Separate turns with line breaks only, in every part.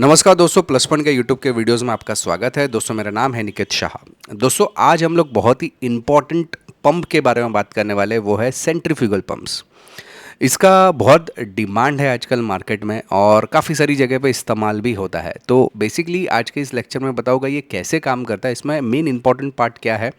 नमस्कार दोस्तों, plus point के यूट्यूब के वीडियोस में आपका स्वागत है। दोस्तों मेरा नाम है निकेत शाह। दोस्तों आज हम लोग बहुत ही इम्पॉर्टेंट पंप के बारे में बात करने वाले हैं, वो है सेंट्रीफ्यूगल पंप्स। इसका बहुत डिमांड है आजकल मार्केट में और काफ़ी सारी जगह पे इस्तेमाल भी होता है। तो बेसिकली आज के इस लेक्चर में बताऊंगा ये कैसे काम करता है, इसमें मेन इंपॉर्टेंट पार्ट क्या है,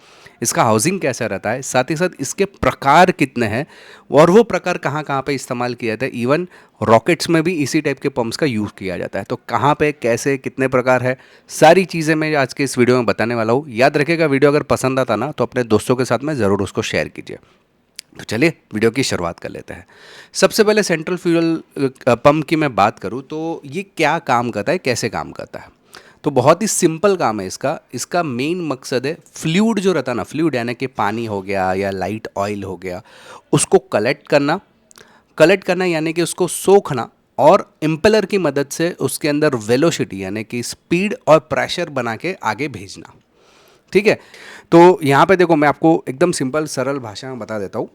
इसका हाउसिंग कैसा रहता है, साथ ही साथ इसके प्रकार कितने हैं और वो प्रकार कहाँ कहाँ पे इस्तेमाल किया जाता है। इवन रॉकेट्स में भी इसी टाइप के पंप्स का यूज़ किया जाता है। तो कहाँ पे कैसे कितने प्रकार है, सारी चीज़ें मैं आज के इस वीडियो में बताने वाला हूँ। याद रखिएगा, वीडियो अगर पसंद आता ना तो अपने दोस्तों के साथ में ज़रूर उसको शेयर कीजिए। तो चलिए वीडियो की शुरुआत कर लेते हैं। सबसे पहले सेंट्रल फ्यूल पंप की मैं बात करूं तो ये क्या काम करता है, कैसे काम करता है। तो बहुत ही सिंपल काम है इसका। इसका मेन मकसद है फ्लूइड जो रहता है ना, फ्लूइड यानी कि पानी हो गया या लाइट ऑयल हो गया, उसको कलेक्ट करना यानी कि उसको सोखना और इम्पेलर की मदद से उसके अंदर वेलोसिटी यानी कि स्पीड और प्रेशर बना के आगे भेजना। ठीक है। तो यहाँ पे देखो, मैं आपको एकदम सिंपल सरल भाषा में बता देता हूँ।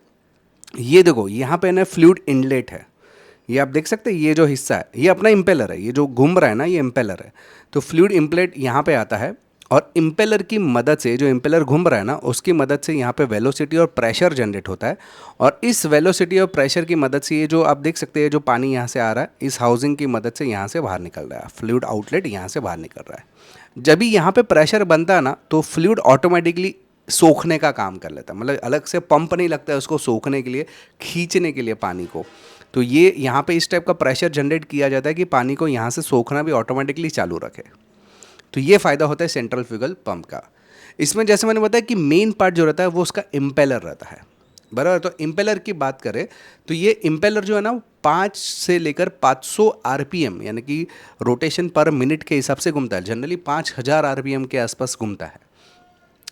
ये देखो, यहाँ पे ना फ्लूइड इनलेट है, ये आप देख सकते हैं। ये जो हिस्सा है ये अपना इम्पेलर है, ये जो घूम रहा है ना ये इम्पेलर है। तो फ्लूइड इम्पलेट यहाँ पे आता है और इम्पेलर की मदद से, जो इम्पेलर घूम रहा है ना उसकी मदद से यहाँ पे वेलोसिटी और प्रेशर जनरेट होता है। और इस वेलोसिटी और प्रेशर की मदद से ये जो आप देख सकते हैं, जो पानी यहाँ से आ रहा है इस हाउसिंग की मदद से यहाँ से बाहर निकल रहा है। फ्लूइड आउटलेट यहाँ से बाहर निकल रहा है। जब भी यहाँ पे प्रेशर बनता है ना तो फ्लूइड ऑटोमेटिकली सोखने का काम कर लेता है। मतलब अलग से पंप नहीं लगता है उसको सोखने के लिए, खींचने के लिए पानी को। तो ये यहाँ पे इस टाइप का प्रेशर जनरेट किया जाता है कि पानी को यहाँ से सोखना भी ऑटोमेटिकली चालू रखे। तो ये फ़ायदा होता है सेंट्रल फ्यूगल पंप का। इसमें जैसे मैंने बताया कि मेन पार्ट जो रहता है वो उसका इम्पेलर रहता है, बराबर। तो इम्पेलर की बात करें तो ये इम्पेलर जो है ना 5 से लेकर 500 आरपीएम यानी कि रोटेशन पर मिनट के हिसाब से घूमता है। जनरली 5000 आरपीएम के आसपास घूमता है।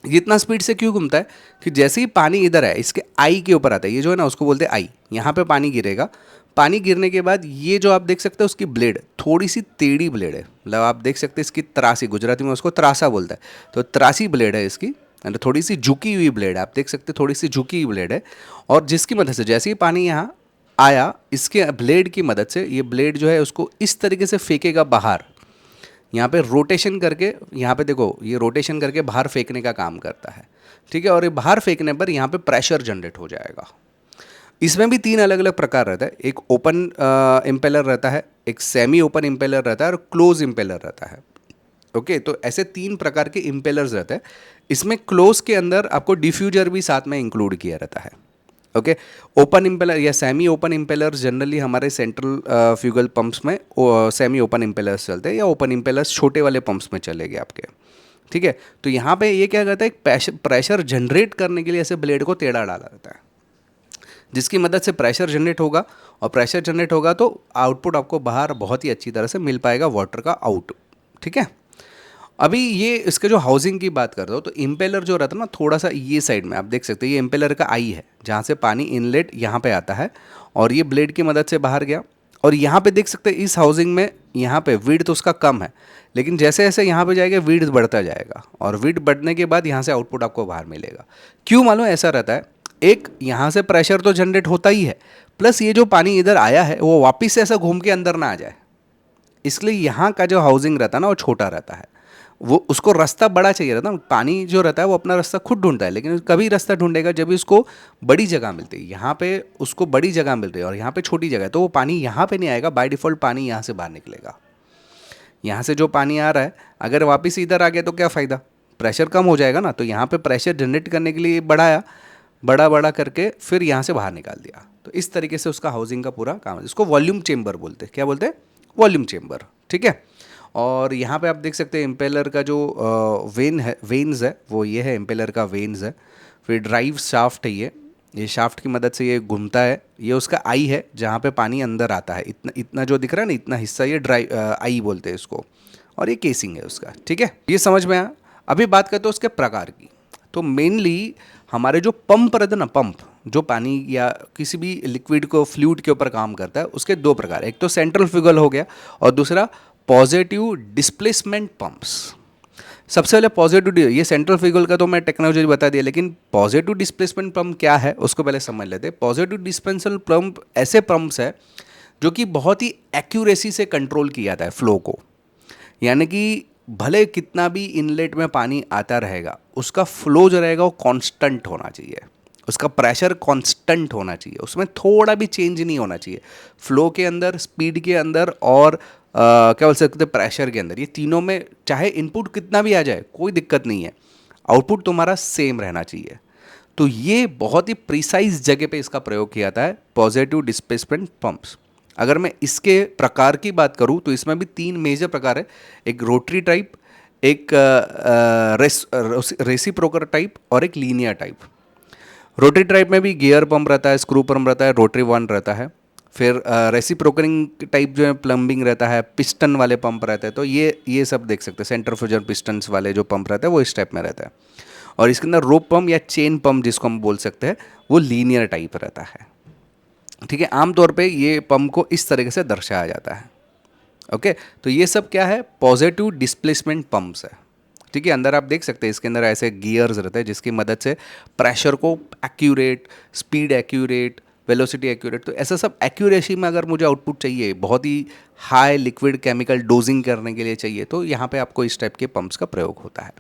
ये इतना स्पीड से क्यों घूमता है कि जैसे ही पानी इधर है इसके आई के ऊपर आता है, ये जो है ना उसको बोलते हैं आई। यहाँ पे पानी गिरेगा, पानी गिरने के बाद ये जो आप देख सकते हो उसकी ब्लेड थोड़ी सी टेढ़ी ब्लेड है। मतलब आप देख सकते हैं इसकी त्रासी, गुजराती में उसको त्रासा बोलता है। तो त्रासी ब्लेड है इसकी, यानी थोड़ी सी झुकी हुई ब्लेड है। आप देख सकते हैं थोड़ी सी झुकी हुई ब्लेड है। और जिसकी मदद से जैसे ही पानी यहाँ आया, इसके ब्लेड की मदद से ये ब्लेड जो है उसको इस तरीके से फेंकेगा बाहर। यहाँ पे रोटेशन करके, यहाँ पे देखो ये रोटेशन करके बाहर फेंकने का काम करता है। ठीक है। और ये बाहर फेंकने पर यहाँ पे प्रेशर जनरेट हो जाएगा। इसमें भी 3 अलग अलग प्रकार रहता है। एक ओपन इम्पेलर रहता है, एक सेमी ओपन इम्पेलर रहता है और क्लोज इम्पेलर रहता है। ओके। तो ऐसे 3 प्रकार के इम्पेलर्स रहते हैं। इसमें क्लोज के अंदर आपको डिफ्यूजर भी साथ में इंक्लूड किया रहता है। ओके। ओपन इम्पेलर या सेमी ओपन इम्पेलर्स जनरली हमारे सेंट्रल फ्यूगल पंप्स में सेमी ओपन इम्पेलर्स चलते हैं, या ओपन इम्पेलर्स छोटे वाले पंप्स में चलेंगे आपके। ठीक है। तो यहाँ पे ये क्या करता है, एक प्रेशर जनरेट करने के लिए ऐसे ब्लेड को टेढ़ा डाला जाता है, जिसकी मदद से प्रेशर जनरेट होगा। और प्रेशर जनरेट होगा तो आउटपुट आपको बाहर बहुत ही अच्छी तरह से मिल पाएगा, वाटर का आउट। ठीक है। अभी ये इसके जो हाउसिंग की बात करते हो तो इम्पेलर जो रहता है ना थोड़ा सा ये साइड में आप देख सकते हैं, ये इम्पेलर का आई है जहाँ से पानी इनलेट यहाँ पे आता है और ये ब्लेड की मदद से बाहर गया। और यहाँ पे देख सकते हैं इस हाउसिंग में यहाँ पे विड्थ तो उसका कम है, लेकिन जैसे जैसे यहाँ पे जाएगा विड्थ बढ़ता जाएगा और विड्थ बढ़ने के बाद यहाँ से आउटपुट आपको बाहर मिलेगा। क्यों मालूम ऐसा रहता है, एक यहाँ से प्रेशर तो जनरेट होता ही है, प्लस ये जो पानी इधर आया है वो वापस से ऐसा घूम के अंदर ना आ जाए, इसलिए यहाँ का जो हाउसिंग रहता है ना वो छोटा रहता है। वो उसको रास्ता बड़ा चाहिए रहता है। पानी जो रहता है वो अपना रास्ता खुद ढूंढता है, लेकिन कभी रास्ता ढूंढेगा जब भी उसको बड़ी जगह मिलती है। यहाँ पे उसको बड़ी जगह मिल रही है और यहाँ पे छोटी जगह है, तो वो पानी यहाँ पे नहीं आएगा। बाय डिफ़ॉल्ट पानी यहाँ से बाहर निकलेगा। यहाँ से जो पानी आ रहा है अगर वापस इधर आ गया तो क्या फ़ायदा, प्रेशर कम हो जाएगा ना। तो यहाँ पे प्रेशर जनरेट करने के लिए बढ़ाया, बड़ा बड़ा करके फिर यहाँ से बाहर निकाल दिया। तो इस तरीके से उसका हाउसिंग का पूरा काम है। इसको वॉल्यूम चेम्बर बोलते हैं। क्या बोलते हैं? Volume chamber. ठीक है। और यहाँ पे आप देख सकते हैं इम्पेलर का जो वेन्स है वो ये है, इम्पेलर का वेन्स है। फिर ड्राइव शाफ्ट है, ये शाफ्ट की मदद से ये घूमता है। ये उसका आई है जहाँ पे पानी अंदर आता है। इतना इतना जो दिख रहा है ना, इतना हिस्सा ये आई बोलते हैं इसको। और ये केसिंग है उसका। ठीक है, ये समझ में आया। अभी बात करते हैं उसके प्रकार की। तो मेनली हमारे जो पंप रहते हैं ना, पंप जो पानी या किसी भी लिक्विड को फ्लूइड के ऊपर काम करता है, उसके 2 प्रकार। एक तो सेंट्रल फ्यूगल हो गया और दूसरा पॉजिटिव डिस्प्लेसमेंट पंप्स। सबसे पहले पॉजिटिव, ये सेंट्रल फ्यूगल का तो मैं टेक्नोलॉजी बता दिया, लेकिन पॉजिटिव डिस्प्लेसमेंट पंप क्या है उसको पहले समझ लेते हैं। पॉजिटिव डिस्प्लेसमेंट पंप ऐसे पंप्स है जो कि बहुत ही एक्यूरेसी से कंट्रोल किया जाता है फ्लो को। यानी कि भले कितना भी इनलेट में पानी आता रहेगा, उसका फ्लो जो रहेगा वो कांस्टेंट होना चाहिए, उसका प्रेशर कांस्टेंट होना चाहिए, उसमें थोड़ा भी चेंज नहीं होना चाहिए। फ्लो के अंदर, स्पीड के अंदर और क्या बोल सकते हैं प्रेशर के अंदर, ये तीनों में चाहे इनपुट कितना भी आ जाए कोई दिक्कत नहीं है, आउटपुट तुम्हारा सेम रहना चाहिए। तो ये बहुत ही प्रिसाइज जगह पे इसका प्रयोग किया जाता है, पॉजिटिव डिस्प्लेसमेंट पंप्स। अगर मैं इसके प्रकार की बात करूं तो इसमें भी 3 मेजर प्रकार है, एक रोटरी टाइप, एक रेसिप्रोकल टाइप और एक लीनियर टाइप। रोटरी टाइप में भी गियर पंप रहता है, स्क्रू पंप रहता है, रोटरी वन रहता है। फिर रेसिप्रोकलिंग टाइप जो है प्लम्बिंग रहता है, पिस्टन वाले पंप रहते हैं। तो ये सब देख सकते हैं, सेंट्रीफ्यूजल पिस्टन्स वाले जो पंप रहता है वो इस टाइप में रहता है। और इसके अंदर रोप पंप या चेन पंप जिसको हम बोल सकते हैं वो लीनियर टाइप रहता है। ठीक है, आमतौर पे ये पंप को इस तरीके से दर्शाया जाता है। ओके, तो ये सब क्या है, पॉजिटिव डिस्प्लेसमेंट पंप्स है। ठीक है, अंदर आप देख सकते हैं इसके अंदर ऐसे गियर्स रहते हैं जिसकी मदद से प्रेशर को accurate, speed accurate, velocity accurate, तो ऐसा सब एक्यूरेसी में अगर मुझे आउटपुट चाहिए, बहुत ही हाई लिक्विड केमिकल डोजिंग करने के लिए चाहिए, तो यहाँ पे आपको इस टाइप के पंप्स का प्रयोग होता है।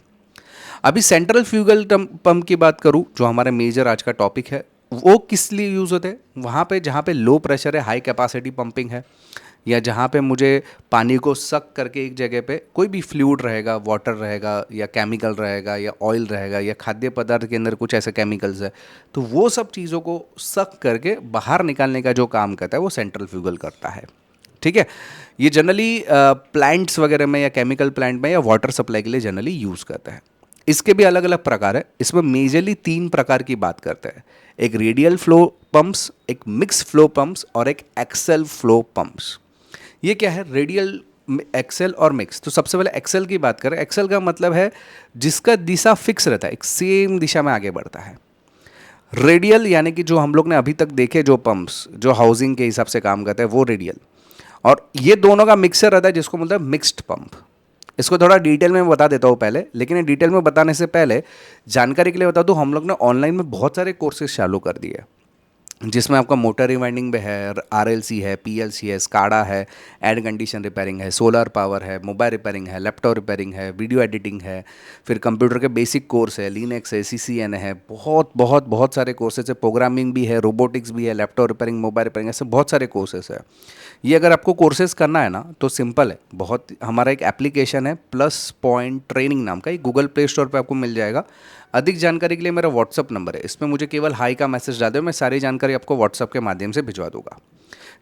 अभी सेंट्रल फ्यूगल पंप की बात करूँ, जो हमारा मेजर आज का टॉपिक है, वो किस लिए यूज़ होते हैं, वहाँ पे जहाँ पे लो प्रेशर है, हाई कैपेसिटी पंपिंग है, या जहाँ पे मुझे पानी को सक करके एक जगह पे कोई भी फ्लूइड रहेगा, वाटर रहेगा या केमिकल रहेगा या ऑयल रहेगा या खाद्य पदार्थ के अंदर कुछ ऐसे केमिकल्स है, तो वो सब चीज़ों को सक करके बाहर निकालने का जो काम करता है वो सेंट्रल फ्यूगल करता है। ठीक है, ये जनरली प्लांट्स वगैरह में या केमिकल प्लांट में या वाटर सप्लाई के लिए जनरली यूज़ करते हैं। इसके भी अलग अलग प्रकार है, इसमें मेजरली 3 प्रकार की बात करते हैं, एक रेडियल फ्लो पंप्स, एक मिक्स फ्लो पंप्स और एक एक्सेल फ्लो पंप्स। ये क्या है, रेडियल, एक्सेल और मिक्स। तो सबसे पहले एक्सेल की बात करें, एक्सेल का मतलब है जिसका दिशा फिक्स रहता है, एक सेम दिशा में आगे बढ़ता है। रेडियल यानी कि जो हम लोग ने अभी तक देखे जो पंप्स जो हाउसिंग के हिसाब से काम करते हैं वो रेडियल, और ये दोनों का मिक्सर रहता है जिसको बोलते हैं मिक्स्ड पंप। इसको थोड़ा डिटेल में बता देता हूँ पहले, लेकिन ये डिटेल में बताने से पहले जानकारी के लिए बता दूँ, हम लोग ने ऑनलाइन में बहुत सारे कोर्सेज चालू कर दिए, जिसमें आपका मोटर रिवाइंडिंग में है, आरएलसी है, पीएलसी है, स्काडा है, एयर कंडीशन रिपेयरिंग है, सोलर पावर है, मोबाइल रिपेयरिंग है, लैपटॉप रिपेयरिंग है, वीडियो एडिटिंग है, फिर कंप्यूटर के बेसिक कोर्स है, लिनक्स है, सीसीएन है, बहुत बहुत बहुत सारे कोर्सेज है, प्रोग्रामिंग भी है, रोबोटिक्स भी है, लैपटॉप रिपेयरिंग, मोबाइल रिपेयरिंग, ऐसे बहुत सारे कोर्सेज है। ये अगर आपको कोर्सेज करना है ना तो सिंपल है बहुत, हमारा एक एप्लीकेशन है प्लस पॉइंट ट्रेनिंग नाम का, ये गूगल प्ले स्टोर पे आपको मिल जाएगा। अधिक जानकारी के लिए मेरा व्हाट्सअप नंबर है, इसमें मुझे केवल हाई का मैसेज डाल दो, मैं सारी जानकारी आपको व्हाट्सअप के माध्यम से भिजवा दूंगा।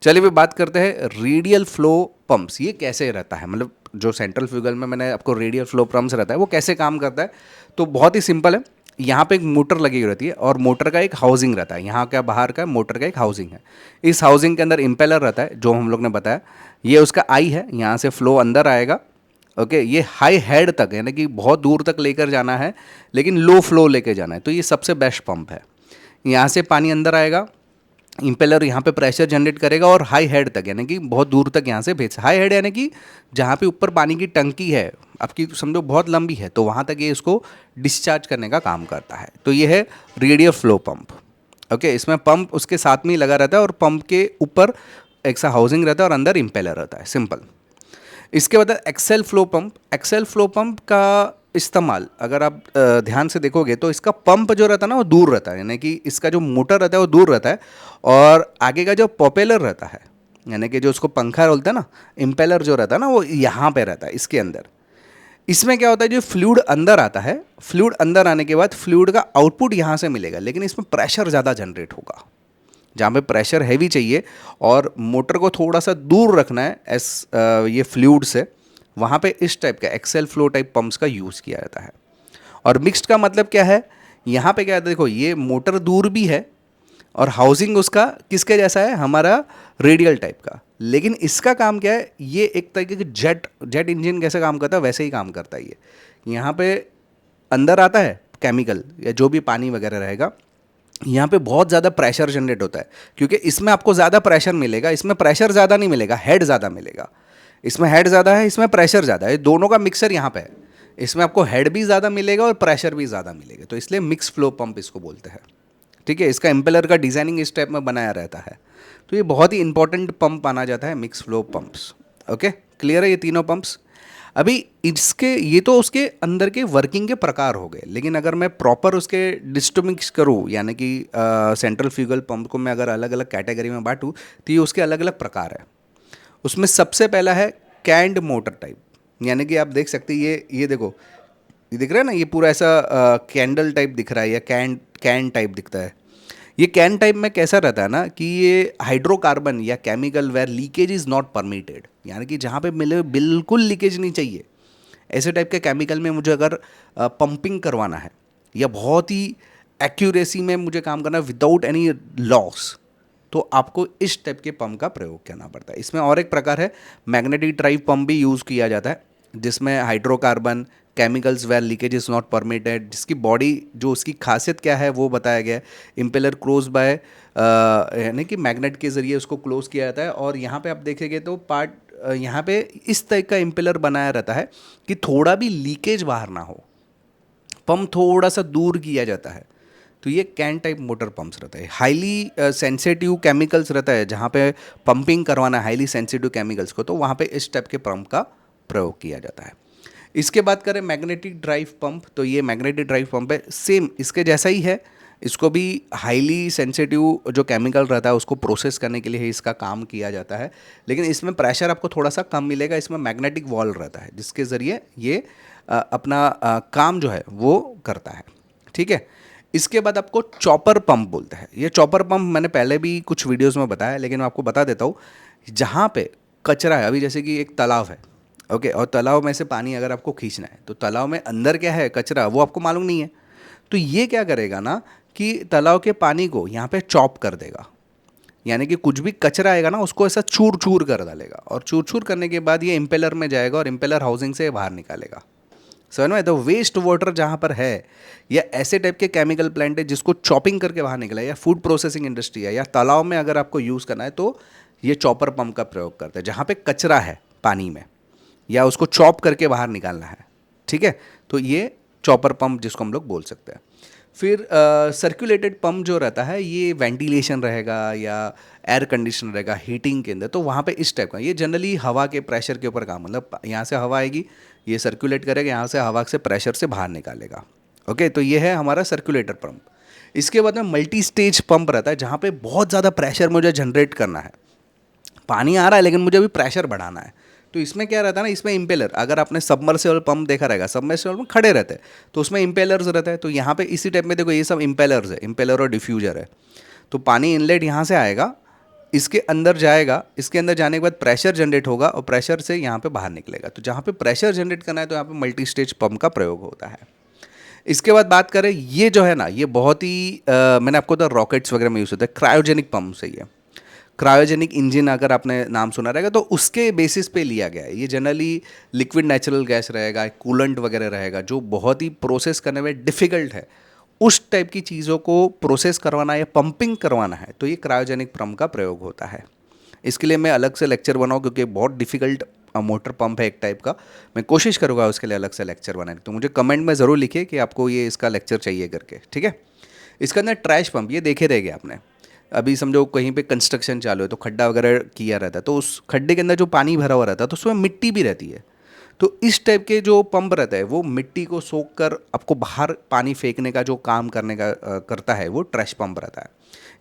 चलिए बात करते हैं रेडियल फ्लो पंप्स, ये कैसे रहता है, मतलब जो सेंट्रल फ्यूगल में मैंने आपको रेडियल फ्लो पंप्स रहता है वो कैसे काम करता है। तो बहुत ही सिंपल है, यहाँ पे एक मोटर लगी हुई रहती है और मोटर का एक हाउसिंग रहता है, यहाँ का बाहर का मोटर का एक हाउसिंग है। इस हाउसिंग के अंदर इम्पेलर रहता है जो हम लोग ने बताया, ये उसका आई है, यहाँ से फ्लो अंदर आएगा। ओके, ये हाई हेड तक यानी कि बहुत दूर तक लेकर जाना है, लेकिन लो फ्लो लेकर जाना है, तो ये सबसे बेस्ट पंप है। यहाँ से पानी अंदर आएगा, इम्पेलर यहाँ पे प्रेशर जनरेट करेगा और हाई हेड तक यानी कि बहुत दूर तक यहाँ से भेज, हाई हेड यानी कि जहाँ पे ऊपर पानी की टंकी है आपकी, समझो बहुत लंबी है, तो वहाँ तक ये इसको डिस्चार्ज करने का काम करता है। तो ये है रेडियल फ्लो पंप। ओके, इसमें पंप उसके साथ में ही लगा रहता है और पंप के ऊपर एक सा हाउसिंग रहता है और अंदर इम्पेलर रहता है, सिंपल। इसके बाद axial flow pump. Axial flow pump का इस्तेमाल अगर आप ध्यान से देखोगे तो इसका पंप जो रहता है ना वो दूर रहता है, यानी कि इसका जो मोटर रहता है वो दूर रहता है और आगे का जो प्रोपेलर रहता है, यानी कि जो उसको पंखा बोलते हैं ना, इम्पेलर जो रहता है ना वो यहाँ पे रहता है इसके अंदर। इसमें क्या होता है, जो फ्लूइड अंदर आता है, फ्लूइड अंदर आने के बाद फ्लूइड का आउटपुट यहाँ से मिलेगा, लेकिन इसमें प्रेशर ज़्यादा जनरेट होगा। जहाँ पे प्रेशर हैवी चाहिए और मोटर को थोड़ा सा दूर रखना है ये फ्लूइड से, वहाँ पे इस टाइप का एक्सेल फ्लो टाइप पंप्स का यूज़ किया जाता है। और मिक्स्ड का मतलब क्या है, यहाँ पे क्या है, देखो ये मोटर दूर भी है और हाउसिंग उसका किसके जैसा है, हमारा रेडियल टाइप का, लेकिन इसका काम क्या है, ये एक तरीके के जेट इंजन कैसे काम करता है वैसे ही काम करता है। ये यहाँ पे अंदर आता है केमिकल या जो भी पानी वगैरह रहेगा, यहाँ पे बहुत ज़्यादा प्रेशर जनरेट होता है, क्योंकि इसमें आपको ज़्यादा प्रेशर मिलेगा, इसमें प्रेशर ज़्यादा नहीं मिलेगा, हेड ज़्यादा मिलेगा। इसमें हेड ज़्यादा है, इसमें प्रेशर ज़्यादा है, दोनों का मिक्सर यहाँ पे है, इसमें आपको हेड भी ज़्यादा मिलेगा और प्रेशर भी ज़्यादा मिलेगा, तो इसलिए मिक्स फ्लो पंप इसको बोलते हैं। ठीक है, इसका इम्पेलर का डिज़ाइनिंग इस टाइप में बनाया रहता है, तो ये बहुत ही इंपॉर्टेंट पंप माना जाता है, mix flow pumps. Okay, clear है ये तीनों पंप्स। अभी इसके ये तो उसके अंदर के वर्किंग के प्रकार हो गए, लेकिन अगर मैं प्रॉपर उसके डिस्टिंग्विश करूँ, यानी कि सेंट्रल फ्यूगल पंप को मैं अगर अलग अलग कैटेगरी में बांटूँ तो ये उसके अलग अलग प्रकार है। उसमें सबसे पहला है कैंड मोटर टाइप, यानी कि आप देख सकते हैं ये देखो, ये दिख रहा है ना, ये पूरा ऐसा कैंडल टाइप दिख रहा है या कैन टाइप दिखता है। ये कैन टाइप में कैसा रहता है ना कि ये हाइड्रोकार्बन या chemical where leakage is not permitted, यानी कि जहाँ पे मिले बिल्कुल लीकेज नहीं चाहिए, ऐसे टाइप के केमिकल में मुझे अगर पंपिंग करवाना है या बहुत ही एक्यूरेसी में मुझे काम करना है विदाउट एनी लॉस, तो आपको इस टाइप के पंप का प्रयोग करना पड़ता है। इसमें और एक प्रकार है मैग्नेटिक ड्राइव पंप भी यूज़ किया जाता है, जिसमें hydrocarbon chemicals where leakage is not permitted, जिसकी बॉडी जो उसकी खासियत क्या है वो बताया गया है। इम्पेलर क्लोज बाय यानी कि मैग्नेट के ज़रिए उसको क्लोज किया जाता है, और यहाँ पे आप देखेंगे तो पार्ट यहाँ पे इस टाइप का इम्पेलर बनाया रहता है कि थोड़ा भी लीकेज बाहर ना हो, पंप थोड़ा सा दूर किया जाता है। तो ये कैन टाइप मोटर पंप्स रहता है। हाईली सेंसिटिव केमिकल्स रहता है, जहाँ पे पंपिंग करवाना है हाईली सेंसिटिव केमिकल्स को, तो वहाँ पे इस टाइप के पंप का प्रयोग किया जाता है। इसके बाद करें मैग्नेटिक ड्राइव पंप, तो ये मैग्नेटिक ड्राइव पंप है, सेम इसके जैसा ही है। इसको भी हाईली सेंसिटिव जो केमिकल रहता है उसको प्रोसेस करने के लिए ही इसका काम किया जाता है, लेकिन इसमें प्रेशर आपको थोड़ा सा कम मिलेगा। इसमें मैग्नेटिक वॉल्व रहता है जिसके ज़रिए ये अपना काम जो है वो करता है। ठीक है। इसके बाद आपको चॉपर पंप बोलते हैं। ये चॉपर पंप मैंने पहले भी कुछ वीडियोस में बताया, लेकिन मैं आपको बता देता हूँ। जहाँ पे कचरा है, अभी जैसे कि एक तालाब है, ओके, और तालाब में से पानी अगर आपको खींचना है तो तालाब में अंदर क्या है कचरा वो आपको मालूम नहीं है, तो ये क्या करेगा ना कि तालाब के पानी को यहाँ पे चॉप कर देगा, यानी कि कुछ भी कचरा आएगा ना उसको ऐसा चूर चूर कर डालेगा, और चूर चूर करने के बाद ये इम्पेलर में जाएगा और इम्पेलर हाउसिंग से बाहर निकालेगा। समझ में? तो वेस्ट वाटर जहाँ पर है या ऐसे टाइप के केमिकल प्लांट है जिसको चॉपिंग करके बाहर निकला है, या फूड प्रोसेसिंग इंडस्ट्री है, या तालाब में अगर आपको यूज़ करना है तो ये चॉपर पंप का प्रयोग करते हैं, जहाँ पे कचरा है पानी में या उसको चॉप करके बाहर निकालना है। ठीक है, तो ये चॉपर पंप जिसको हम लोग बोल सकते हैं। फिर सर्कुलेटेड पंप जो रहता है ये वेंटिलेशन रहेगा या एयर कंडीशन रहेगा हीटिंग के अंदर, तो वहाँ पे इस टाइप का, ये जनरली हवा के प्रेशर के ऊपर काम, मतलब यहाँ से हवा आएगी, ये सर्कुलेट करेगा, यहाँ से हवा से प्रेशर से बाहर निकालेगा। ओके, तो ये है हमारा सर्कुलेटर पंप। इसके बाद में मल्टी स्टेज पंप रहता है, जहाँ पे बहुत ज़्यादा प्रेशर मुझे जनरेट करना है, पानी आ रहा है लेकिन मुझे अभी प्रेशर बढ़ाना है। तो इसमें क्या रहता है ना, इसमें इम्पेलर, अगर आपने सबमर्सिबल पंप देखा रहेगा, सबमर्सिबल में खड़े रहते हैं तो उसमें इम्पेलर्स रहता है, तो यहाँ पे इसी टाइप में देखो ये सब इम्पेलर्स है, इम्पेलर और डिफ्यूजर है। तो पानी इनलेट यहाँ से आएगा, इसके अंदर जाएगा, इसके अंदर जाने के बाद प्रेशर जनरेट होगा और प्रेशर से यहाँ पे बाहर निकलेगा। तो जहाँ पे प्रेशर जनरेट करना है तो यहाँ पे मल्टी स्टेज पंप का प्रयोग होता है। इसके बाद बात करें, ये जो है ना ये बहुत ही मैंने आपको तो रॉकेट्स वगैरह में यूज़ होता है, क्रायोजेनिक पंप से। ये क्रायोजेनिक इंजन अगर आपने नाम सुना रहेगा तो उसके बेसिस पे लिया गया है। ये जनरली लिक्विड नेचुरल गैस रहेगा, कूलेंट वगैरह रहेगा, जो बहुत ही प्रोसेस करने में डिफ़िकल्ट है, उस टाइप की चीज़ों को प्रोसेस करवाना या पंपिंग करवाना है तो ये क्रायोजेनिक पंप का प्रयोग होता है। इसके लिए मैं अलग से लेक्चर बनाऊँ, क्योंकि बहुत डिफ़िकल्ट मोटर पंप है एक टाइप का, मैं कोशिश करूँगा उसके लिए अलग से लेक्चर बनाने। तो मुझे कमेंट में ज़रूर लिखिए कि आपको ये इसका लेक्चर चाहिए करके, ठीक है। इसके अंदर ट्रैश पंप, ये देखे रहेंगे आपने, अभी समझो कहीं पे कंस्ट्रक्शन चालू है तो खड्डा वगैरह किया रहता है, तो उस खड्डे के अंदर जो पानी भरा हुआ रहता है तो उसमें मिट्टी भी रहती है। तो इस टाइप के जो पंप रहता है वो मिट्टी को सोख कर आपको बाहर पानी फेंकने का जो काम करने का करता है, वो ट्रैश पंप रहता है।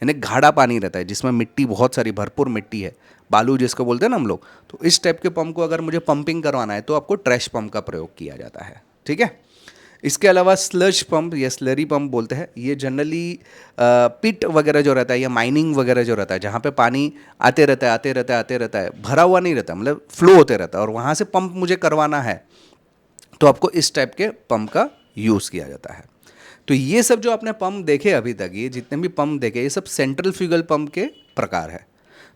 यानी गाढ़ा पानी रहता है जिसमें मिट्टी बहुत सारी भरपूर मिट्टी है, बालू जिसको बोलते हैं ना हम लोग, तो इस टाइप के पंप को अगर मुझे पंपिंग करवाना है तो आपको ट्रैश पंप का प्रयोग किया जाता है। ठीक है। इसके अलावा स्लज पंप या स्लरी पंप बोलते हैं, ये जनरली पिट वगैरह जो रहता है या माइनिंग वगैरह जो रहता है, जहाँ पे पानी आते रहता है आते रहता है आते रहता है, भरा हुआ नहीं रहता, मतलब फ्लो होते रहता है, और वहाँ से पंप मुझे करवाना है तो आपको इस टाइप के पंप का यूज़ किया जाता है। तो ये सब जो आपने पंप देखे अभी तक, ये जितने भी पंप देखे, ये सब सेंट्रल फ्यूगल पंप के प्रकार है।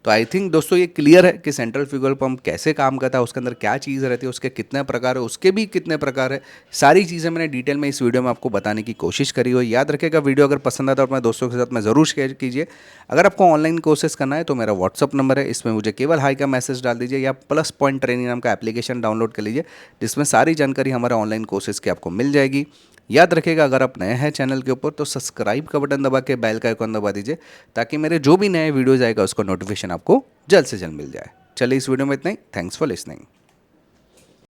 तो आई थिंक दोस्तों ये क्लियर है कि सेंट्रल फ्यूगल पंप कैसे काम करता है, उसके अंदर क्या चीज़ रहती है, उसके कितने प्रकार है, उसके भी कितने प्रकार है, सारी चीज़ें मैंने डिटेल में इस वीडियो में आपको बताने की कोशिश करी हो। याद रखिएगा, वीडियो अगर पसंद आता है तो अपने दोस्तों के साथ में ज़रूर शेयर कीजिए। अगर आपको ऑनलाइन कोर्सेज करना है तो मेरा व्हाट्सअप नंबर है, इसमें मुझे केवल हाई का मैसेज डाल दीजिए, या प्लस पॉइंट ट्रेनिंग नाम का एप्लीकेशन डाउनलोड कर लीजिए, जिसमें सारी जानकारी हमारे ऑनलाइन कोर्सेज की आपको मिल जाएगी। याद रखिएगा, अगर आप नए हैं चैनल के ऊपर तो सब्सक्राइब का बटन दबा के बेल का आइकन दबा दीजिए, ताकि मेरे जो भी नए वीडियोज़ आएगा उसका नोटिफिकेशन आपको जल्द से जल्द मिल जाए। चलिए इस वीडियो में इतना ही। Thanks for listening.